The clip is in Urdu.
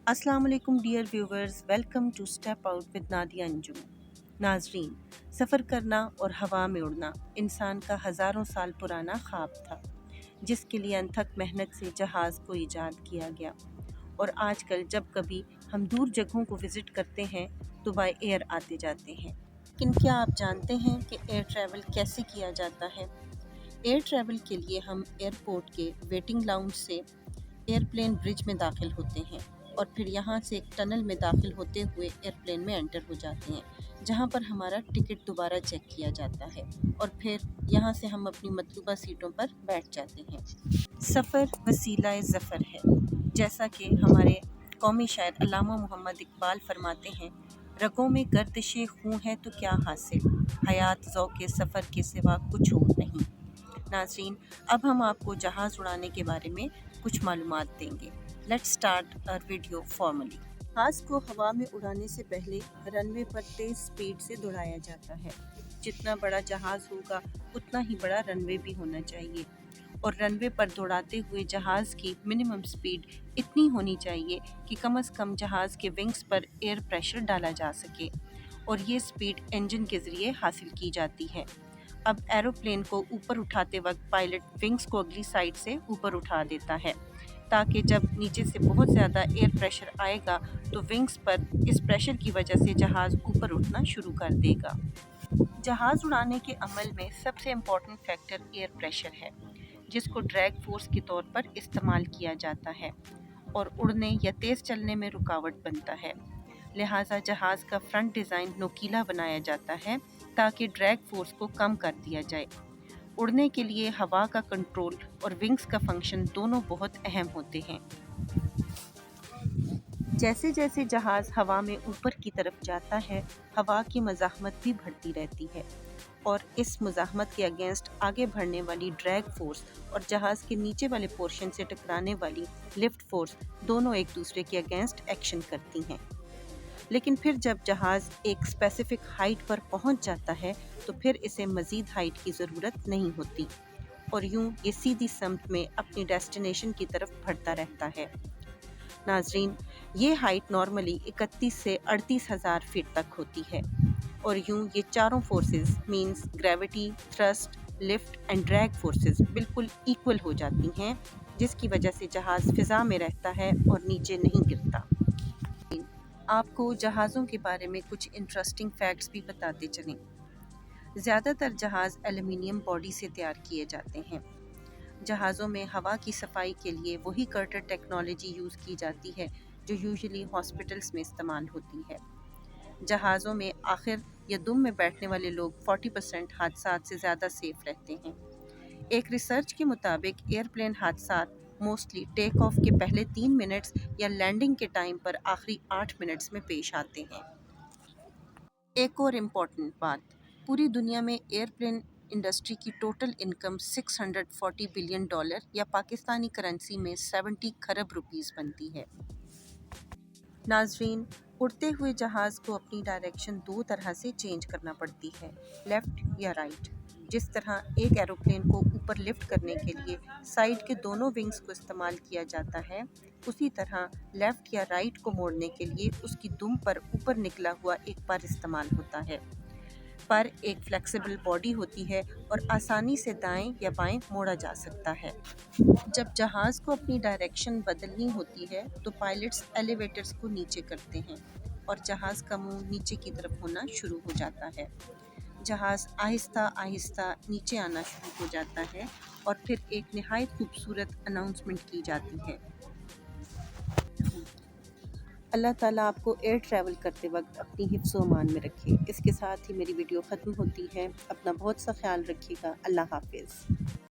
السلام علیکم dear viewers, welcome to step out with Nadia Anjum. ناظرین، سفر کرنا اور ہوا میں اڑنا انسان کا ہزاروں سال پرانا خواب تھا، جس کے لیے انتھک محنت سے جہاز کو ایجاد کیا گیا۔ اور آج کل جب کبھی ہم دور جگہوں کو وزٹ کرتے ہیں تو بائی ایئر آتے جاتے ہیں، لیکن کیا آپ جانتے ہیں کہ ایئر ٹریول کیسے کیا جاتا ہے؟ ایئر ٹریول کے لیے ہم ایئرپورٹ کے ویٹنگ لاؤنج سے ایئرپلین برج میں داخل ہوتے ہیں اور پھر یہاں سے ایک ٹنل میں داخل ہوتے ہوئے ایئرپلین میں انٹر ہو جاتے ہیں، جہاں پر ہمارا ٹکٹ دوبارہ چیک کیا جاتا ہے اور پھر یہاں سے ہم اپنی مطلوبہ سیٹوں پر بیٹھ جاتے ہیں۔ سفر وسیلہ ظفر ہے، جیسا کہ ہمارے قومی شاعر علامہ محمد اقبال فرماتے ہیں، رگوں میں گردش خون ہے تو کیا حاصل، حیات ذوق سفر کے سوا کچھ اور نہیں۔ ناظرین، اب ہم آپ کو جہاز اڑانے کے بارے میں کچھ معلومات دیں گے۔ لیٹس اسٹارٹ اور ویڈیو فارملی۔ جہاز کو ہوا میں اڑانے سے پہلے رن وے پر تیز سپیڈ سے دوڑایا جاتا ہے۔ جتنا بڑا جہاز ہوگا اتنا ہی بڑا رن وے بھی ہونا چاہیے، اور رن وے پر دوڑاتے ہوئے جہاز کی منیمم سپیڈ اتنی ہونی چاہیے کہ کم از کم جہاز کے ونگز پر ایئر پریشر ڈالا جا سکے، اور یہ سپیڈ انجن کے ذریعے حاصل کی جاتی ہے۔ اب ایروپلین کو اوپر اٹھاتے وقت پائلٹ ونگز کو اگلی سائڈ سے اوپر اٹھا دیتا ہے، تاکہ جب نیچے سے بہت زیادہ ایئر پریشر آئے گا تو ونگز پر اس پریشر کی وجہ سے جہاز اوپر اٹھنا شروع کر دے گا۔ جہاز اڑانے کے عمل میں سب سے امپورٹنٹ فیکٹر ایئر پریشر ہے، جس کو ڈریگ فورس کے طور پر استعمال کیا جاتا ہے اور اڑنے یا تیز چلنے میں رکاوٹ بنتا ہے۔ لہٰذا جہاز کا فرنٹ ڈیزائن نوکیلا بنایا جاتا ہے تاکہ ڈریگ فورس کو کم کر دیا جائے۔ اڑنے کے لیے ہوا کا کنٹرول اور ونگز کا فنکشن دونوں بہت اہم ہوتے ہیں۔ جیسے جیسے جہاز ہوا میں اوپر کی طرف جاتا ہے، ہوا کی مزاحمت بھی بڑھتی رہتی ہے، اور اس مزاحمت کے اگینسٹ آگے بڑھنے والی ڈریگ فورس اور جہاز کے نیچے والے پورشن سے ٹکرانے والی لفٹ فورس دونوں ایک دوسرے کے اگینسٹ ایکشن کرتی ہیں۔ لیکن پھر جب جہاز ایک اسپیسیفک ہائٹ پر پہنچ جاتا ہے تو پھر اسے مزید ہائٹ کی ضرورت نہیں ہوتی، اور یوں یہ سیدھی سمت میں اپنی ڈیسٹینیشن کی طرف بڑھتا رہتا ہے۔ ناظرین، یہ ہائٹ نارملی 31 سے 38,000 فٹ تک ہوتی ہے، اور یوں یہ چاروں forces means gravity, thrust, lift and drag forces بالکل ایکول ہو جاتی ہیں، جس کی وجہ سے جہاز فضا میں رہتا ہے اور نیچے نہیں گرتا۔ آپ کو جہازوں کے بارے میں کچھ انٹرسٹنگ فیکٹس بھی بتاتے چلیں۔ زیادہ تر جہاز ایلومینیم باڈی سے تیار کیے جاتے ہیں۔ جہازوں میں ہوا کی صفائی کے لیے وہی کرٹر ٹیکنالوجی یوز کی جاتی ہے جو یوزلی ہاسپٹلس میں استعمال ہوتی ہے۔ جہازوں میں آخر یا دم میں بیٹھنے والے لوگ 40% حادثات سے زیادہ سیف رہتے ہیں۔ ایک ریسرچ کے مطابق ایئرپلین حادثات موسٹلی ٹیک آف کے پہلے 3 منٹس یا لینڈنگ کے ٹائم پر آخری 8 منٹس میں پیش آتے ہیں۔ ایک اور امپورٹنٹ بات، پوری دنیا میں ایئرپلین انڈسٹری کی ٹوٹل انکم $640 بلین یا پاکستانی کرنسی میں 70 کھرب روپیز بنتی ہے۔ ناظرین، اڑتے ہوئے جہاز کو اپنی ڈائریکشن 2 طرح سے چینج کرنا پڑتی ہے، لیفٹ یا رائٹ۔ جس طرح ایک ایروپلین کو اوپر لفٹ کرنے کے لیے سائڈ کے دونوں ونگز کو استعمال کیا جاتا ہے، اسی طرح لیفٹ یا رائٹ کو موڑنے کے لیے اس کی دم پر اوپر نکلا ہوا ایک پر استعمال ہوتا ہے۔ پر ایک فلیکسیبل باڈی ہوتی ہے اور آسانی سے دائیں یا بائیں موڑا جا سکتا ہے۔ جب جہاز کو اپنی ڈائریکشن بدلنی ہوتی ہے تو پائلٹس ایلیویٹرز کو نیچے کرتے ہیں اور جہاز کا منہ نیچے کی طرف ہونا شروع ہو جاتا ہے۔ جہاز آہستہ آہستہ نیچے آنا شروع ہو جاتا ہے اور پھر ایک نہایت خوبصورت اناؤنسمنٹ کی جاتی ہے۔ اللہ تعالیٰ آپ کو ایئر ٹریول کرتے وقت اپنی حفظ و امان میں رکھے۔ اس کے ساتھ ہی میری ویڈیو ختم ہوتی ہے۔ اپنا بہت سا خیال رکھیے گا۔ اللہ حافظ۔